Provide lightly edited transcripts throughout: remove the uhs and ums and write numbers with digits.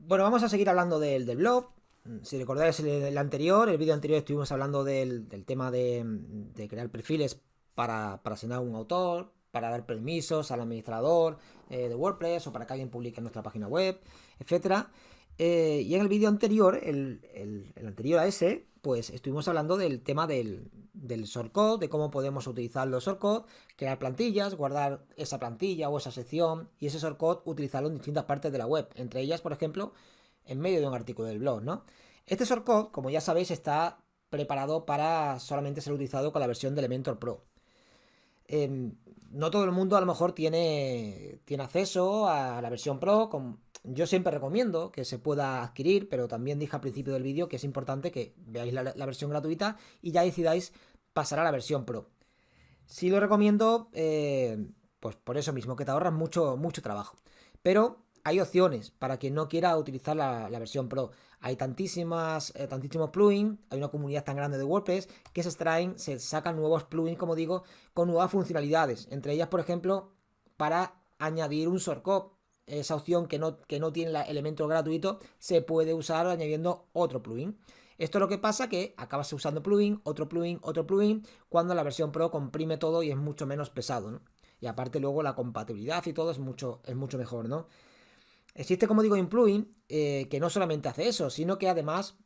Bueno, vamos a seguir hablando del blog. Si recordáis el vídeo anterior estuvimos hablando del tema de crear perfiles para asignar un autor, para dar permisos al administrador de WordPress o para que alguien publique en nuestra página web, etcétera. Y en el vídeo anterior, el anterior a ese, pues estuvimos hablando del tema del shortcode, de cómo podemos utilizar los shortcodes, crear plantillas, guardar esa plantilla o esa sección y ese shortcode utilizarlo en distintas partes de la web, entre ellas, por ejemplo, en medio de un artículo del blog, ¿no? Este shortcode, como ya sabéis, está preparado para solamente ser utilizado con la versión de Elementor Pro. Eh, no todo el mundo a lo mejor tiene acceso a la versión Pro. Yo siempre recomiendo que se pueda adquirir, pero también dije al principio del vídeo que es importante que veáis la versión gratuita y ya decidáis pasar a la versión Pro. Sí lo recomiendo, pues por eso mismo, que te ahorras mucho trabajo. Pero hay opciones para quien no quiera utilizar la versión Pro. Hay tantísimos plugins, hay una comunidad tan grande de WordPress que se sacan nuevos plugins, como digo, con nuevas funcionalidades. Entre ellas, por ejemplo, para añadir un shortcode. Esa opción que no tiene el elemento gratuito se puede usar añadiendo otro plugin. Esto es lo que pasa, que acabas usando plugin, otro plugin, otro plugin, cuando la versión Pro comprime todo y es mucho menos pesado, ¿no? Y aparte luego la compatibilidad y todo es mucho mejor, ¿no? Existe, como digo, un plugin que no solamente hace eso, sino que además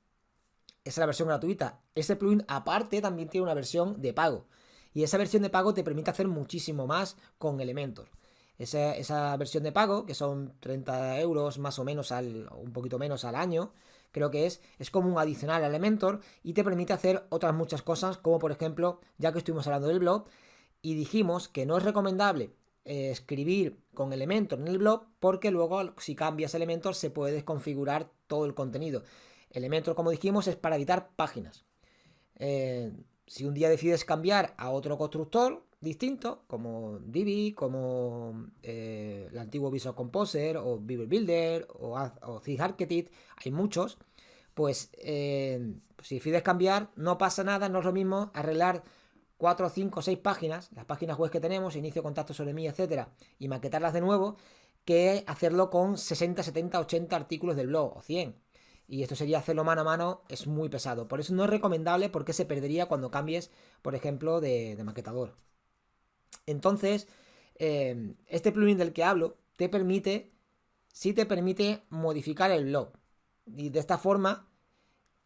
es la versión gratuita. Ese plugin aparte también tiene una versión de pago. Y esa versión de pago te permite hacer muchísimo más con Elementor. Esa versión de pago, que son 30 euros más o menos, un poquito menos al año, creo que es como un adicional a Elementor y te permite hacer otras muchas cosas, como por ejemplo, ya que estuvimos hablando del blog, y dijimos que no es recomendable escribir con Elementor en el blog, porque luego si cambias Elementor se puede desconfigurar todo el contenido. Elementor, como dijimos, es para editar páginas. Eh, si un día decides cambiar a otro constructor distinto, como Divi, como el antiguo Visual Composer, o Beaver Builder, o Things Architect, hay muchos, pues si decides cambiar, no pasa nada, no es lo mismo arreglar 4, 5, 6 páginas, las páginas web que tenemos, inicio, contacto sobre mí, etcétera, y maquetarlas de nuevo, que hacerlo con 60, 70, 80 artículos del blog, o 100. Y esto sería hacerlo mano a mano, es muy pesado. Por eso no es recomendable, porque se perdería cuando cambies, por ejemplo, de maquetador. Entonces, este plugin del que hablo sí te permite modificar el blog. Y de esta forma,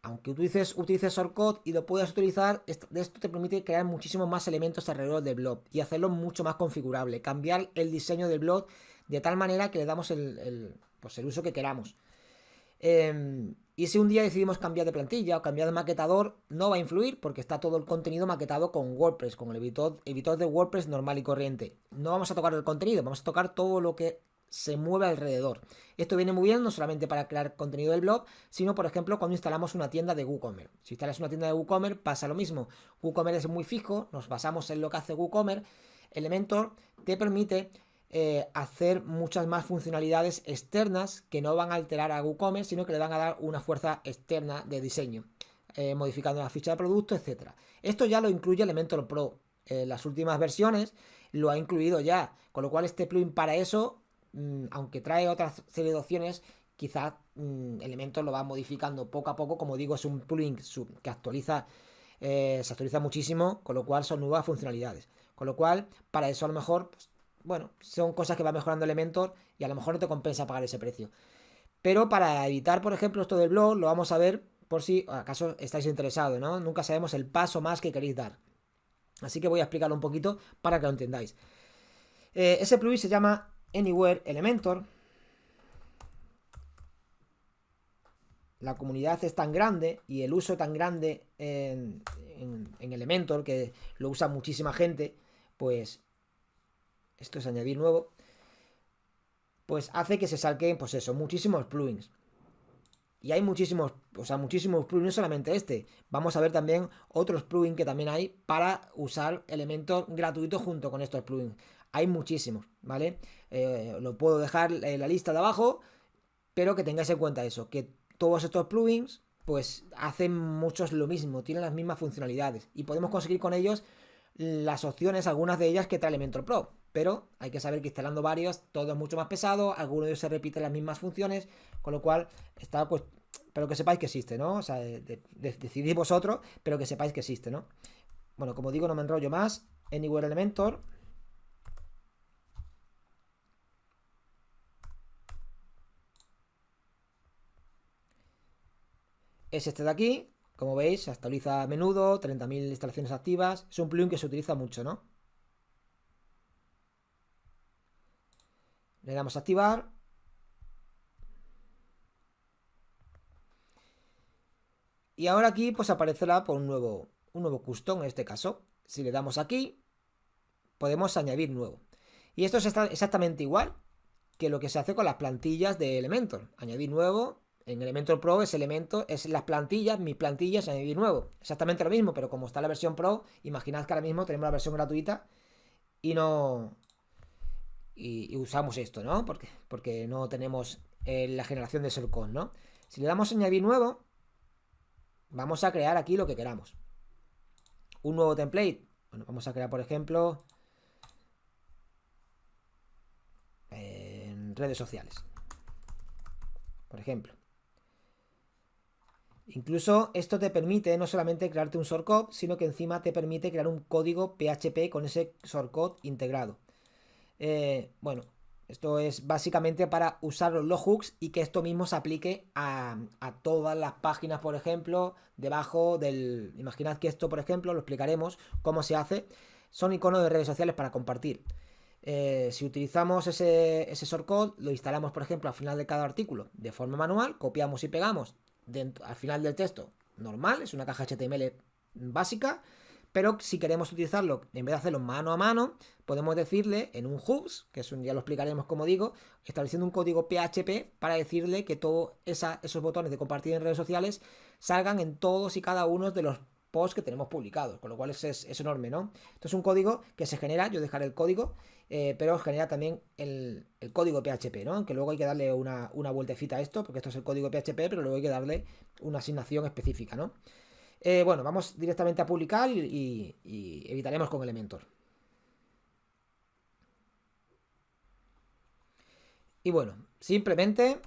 aunque utilices shortcode y lo puedas utilizar, esto te permite crear muchísimos más elementos alrededor del blog y hacerlo mucho más configurable. Cambiar el diseño del blog de tal manera que le damos pues el uso que queramos. Y si un día decidimos cambiar de plantilla o cambiar de maquetador, no va a influir, porque está todo el contenido maquetado con WordPress, con el editor de WordPress normal y corriente. No vamos a tocar el contenido, vamos a tocar todo lo que se mueve alrededor. Esto viene muy bien no solamente para crear contenido del blog, sino por ejemplo cuando instalamos una tienda de WooCommerce. Si instalas una tienda de WooCommerce pasa lo mismo. WooCommerce es muy fijo, nos basamos en lo que hace WooCommerce. Elementor te permite hacer muchas más funcionalidades externas que no van a alterar a WooCommerce, sino que le van a dar una fuerza externa de diseño, modificando la ficha de producto, etcétera. Esto ya lo incluye Elementor Pro. Las últimas versiones lo ha incluido ya, con lo cual este plugin para eso, aunque trae otra serie de opciones, quizás Elementor lo va modificando poco a poco. Como digo, es un plugin que se actualiza muchísimo, con lo cual son nuevas funcionalidades. Con lo cual, para eso a lo mejor, pues, bueno, son cosas que va mejorando Elementor y a lo mejor no te compensa pagar ese precio. Pero para evitar, por ejemplo, esto del blog, lo vamos a ver por si acaso estáis interesados, ¿no? Nunca sabemos el paso más que queréis dar. Así que voy a explicarlo un poquito para que lo entendáis. Ese plugin se llama Anywhere Elementor. La comunidad es tan grande y el uso tan grande en Elementor, que lo usa muchísima gente, pues esto es añadir nuevo, pues hace que se salquen, pues eso, muchísimos plugins. Y hay muchísimos plugins, no solamente este. Vamos a ver también otros plugins que también hay para usar Elementor gratuito junto con estos plugins. Hay muchísimos, ¿vale? Lo puedo dejar en la lista de abajo, pero que tengáis en cuenta eso, que todos estos plugins pues hacen muchos lo mismo, tienen las mismas funcionalidades y podemos conseguir con ellos las opciones, algunas de ellas, que trae Elementor Pro. pero hay que saber que instalando varios todo es mucho más pesado, algunos de ellos se repiten las mismas funciones, con lo cual está pero que sepáis que existe, ¿no? O sea, decidís vosotros, pero que sepáis que existe, ¿no? Bueno, como digo, no me enrollo más. Anywhere Elementor. Es este de aquí. Como veis, se actualiza a menudo, 30.000 instalaciones activas. Es un plugin que se utiliza mucho, ¿no? Le damos a activar. Y ahora aquí pues aparecerá por un nuevo custom en este caso. Si le damos aquí, podemos añadir nuevo. Y esto es exactamente igual que lo que se hace con las plantillas de Elementor. Añadir nuevo. En Elementor Pro es las plantillas, mis plantillas, añadir nuevo. Exactamente lo mismo, pero como está la versión Pro, imaginad que ahora mismo tenemos la versión gratuita y no... Y usamos esto, ¿no? Porque no tenemos la generación de shortcode, ¿no? Si le damos añadir nuevo, vamos a crear aquí lo que queramos. Un nuevo template. Bueno, vamos a crear, por ejemplo, en redes sociales. Por ejemplo. Incluso esto te permite no solamente crearte un shortcode, sino que encima te permite crear un código PHP con ese shortcode integrado. Bueno, esto es básicamente para usar los hooks y que esto mismo se aplique a todas las páginas, por ejemplo, debajo del... Imaginad que esto, por ejemplo, lo explicaremos cómo se hace. Son iconos de redes sociales para compartir. Si utilizamos ese shortcode, lo instalamos, por ejemplo, al final de cada artículo de forma manual, copiamos y pegamos al final del texto normal, es una caja HTML básica. Pero si queremos utilizarlo, en vez de hacerlo mano a mano, podemos decirle en un hooks, que ya lo explicaremos como digo, estableciendo un código PHP para decirle que todos esos botones de compartir en redes sociales salgan en todos y cada uno de los posts que tenemos publicados, con lo cual es enorme, ¿no? Esto es un código que se genera, yo dejaré el código, pero genera también el código PHP, ¿no? Aunque luego hay que darle una vueltecita a esto, porque esto es el código PHP, pero luego hay que darle una asignación específica, ¿no? Bueno, vamos directamente a publicar y evitaremos con Elementor. Y bueno, simplemente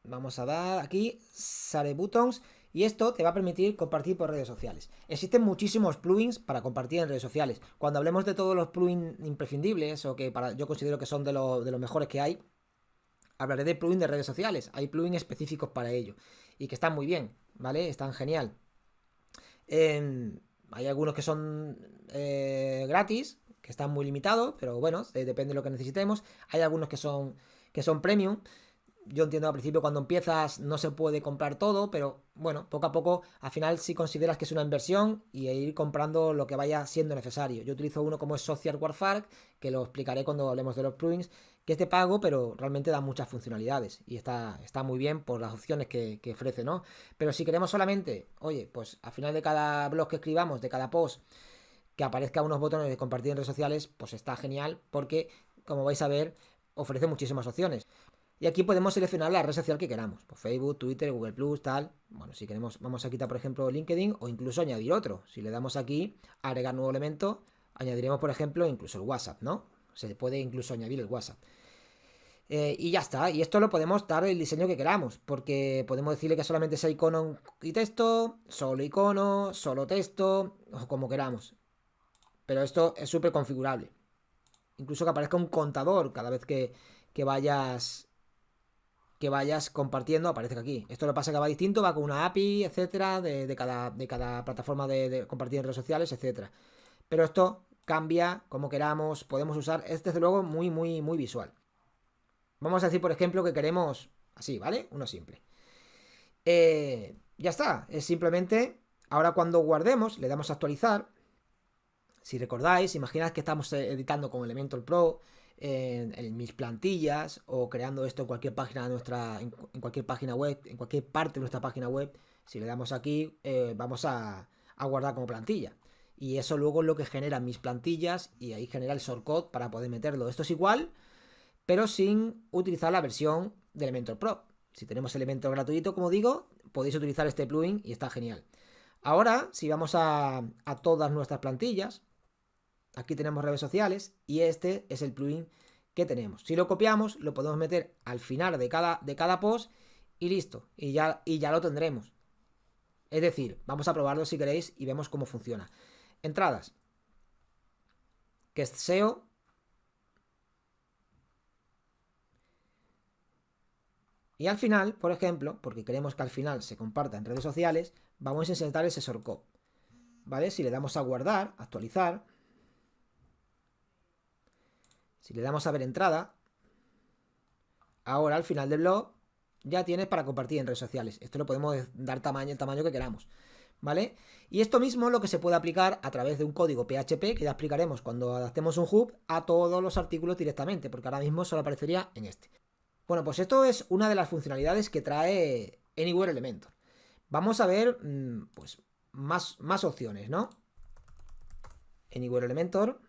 vamos a dar aquí Share Buttons y esto te va a permitir compartir por redes sociales. Existen muchísimos plugins para compartir en redes sociales. Cuando hablemos de todos los plugins imprescindibles o que yo considero que son de los mejores que hay, hablaré de plugins de redes sociales. Hay plugins específicos para ello y que están muy bien, ¿vale? Están genial. Hay algunos que son gratis, que están muy limitados, pero bueno, depende de lo que necesitemos. Hay algunos que son premium. Yo entiendo al principio cuando empiezas no se puede comprar todo, pero bueno, poco a poco al final sí consideras que es una inversión y ir comprando lo que vaya siendo necesario. Yo utilizo uno como es Social Warfare, que lo explicaré cuando hablemos de los plugins, que es de pago, pero realmente da muchas funcionalidades y está muy bien por las opciones que ofrece, ¿no? Pero si queremos solamente, oye, pues al final de cada blog que escribamos, de cada post, que aparezca unos botones de compartir en redes sociales, pues está genial porque, como vais a ver, ofrece muchísimas opciones. Y aquí podemos seleccionar la red social que queramos. Pues Facebook, Twitter, Google Plus, tal. Bueno, si queremos, vamos a quitar, por ejemplo, LinkedIn o incluso añadir otro. Si le damos aquí, agregar nuevo elemento, añadiremos, por ejemplo, incluso el WhatsApp, ¿no? Se puede incluso añadir el WhatsApp. Y ya está. Y esto lo podemos dar el diseño que queramos. Porque podemos decirle que solamente sea icono y texto, solo icono, solo texto, o como queramos. Pero esto es súper configurable. Incluso que aparezca un contador cada vez que vayas compartiendo, aparece aquí. Esto lo pasa que va distinto, va con una API, etcétera, de cada plataforma de compartir en redes sociales, etcétera. Pero esto cambia como queramos, podemos usar, es desde luego muy, muy, muy visual. Vamos a decir, por ejemplo, que queremos así, ¿vale? Uno simple. Ya está, es simplemente, ahora cuando guardemos, le damos a actualizar. Si recordáis, imaginad que estamos editando con Elementor Pro, en mis plantillas o creando esto en cualquier página en cualquier página web, en cualquier parte de nuestra página web. Si le damos aquí, vamos a guardar como plantilla. Y eso luego es lo que genera mis plantillas y ahí genera el shortcode para poder meterlo. Esto es igual, pero sin utilizar la versión de Elementor Pro. Si tenemos Elementor gratuito, como digo, podéis utilizar este plugin y está genial. Ahora, si vamos a todas nuestras plantillas, Aquí tenemos redes sociales y este es el plugin que tenemos. Si lo copiamos, lo podemos meter al final de cada post y listo. Y ya lo tendremos. Es decir, vamos a probarlo si queréis y vemos cómo funciona. Entradas. Que es SEO. Y al final, por ejemplo, porque queremos que al final se comparta en redes sociales, vamos a insertar ese shortcode. ¿Vale? Si le damos a guardar, actualizar. Si le damos a ver entrada, ahora al final del blog ya tienes para compartir en redes sociales. Esto lo podemos dar el tamaño que queramos, ¿vale? Y esto mismo es lo que se puede aplicar a través de un código PHP, que ya explicaremos cuando adaptemos un hub a todos los artículos directamente, porque ahora mismo solo aparecería en este. Bueno, pues esto es una de las funcionalidades que trae Anywhere Elementor. Vamos a ver pues más opciones, ¿no? Anywhere Elementor.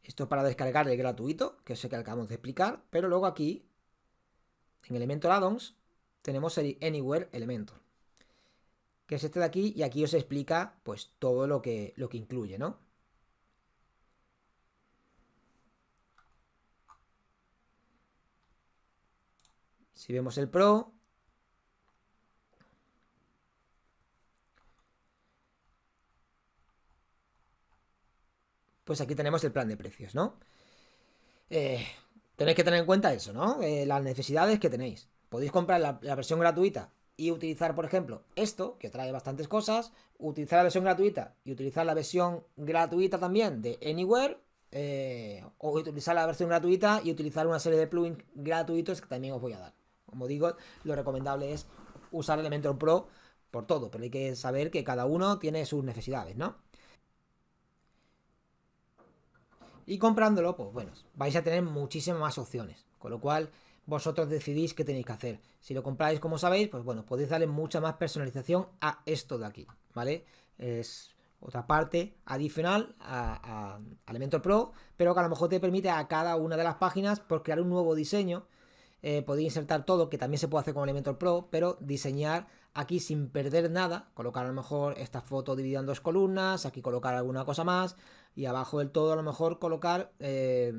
Esto es para descargar el gratuito, que es el que acabamos de explicar, pero luego aquí, en Elementor Addons, tenemos el Anywhere Elementor, que es este de aquí, y aquí os explica pues todo lo que incluye, ¿no? Si vemos el Pro, pues aquí tenemos el plan de precios, ¿no? Tenéis que tener en cuenta eso, ¿no? Las necesidades que tenéis. Podéis comprar la versión gratuita y utilizar, por ejemplo, esto, que trae bastantes cosas, utilizar la versión gratuita y utilizar la versión gratuita también de Anywhere, o utilizar la versión gratuita y utilizar una serie de plugins gratuitos que también os voy a dar. Como digo, lo recomendable es usar Elementor Pro por todo, pero hay que saber que cada uno tiene sus necesidades, ¿no? Y comprándolo, pues bueno, vais a tener muchísimas más opciones, con lo cual vosotros decidís qué tenéis que hacer. Si lo compráis, como sabéis, pues bueno, podéis darle mucha más personalización a esto de aquí, ¿vale? Es otra parte adicional a Elementor Pro, pero que a lo mejor te permite a cada una de las páginas pues, crear un nuevo diseño. Podéis insertar todo, que también se puede hacer con Elementor Pro, pero diseñar aquí sin perder nada, colocar a lo mejor esta foto dividida en dos columnas, aquí colocar alguna cosa más, y abajo del todo a lo mejor colocar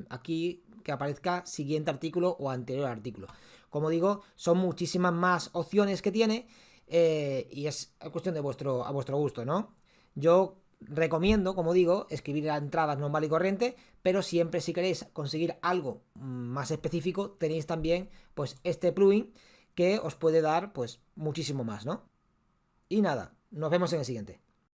aquí que aparezca siguiente artículo o anterior artículo. Como digo, son muchísimas más opciones que tiene, y es cuestión de a vuestro gusto, ¿no? Yo recomiendo, como digo, escribir a entradas normal y corriente, pero siempre si queréis conseguir algo más específico, tenéis también pues este plugin que os puede dar pues muchísimo más, ¿no? Y nada, nos vemos en el siguiente.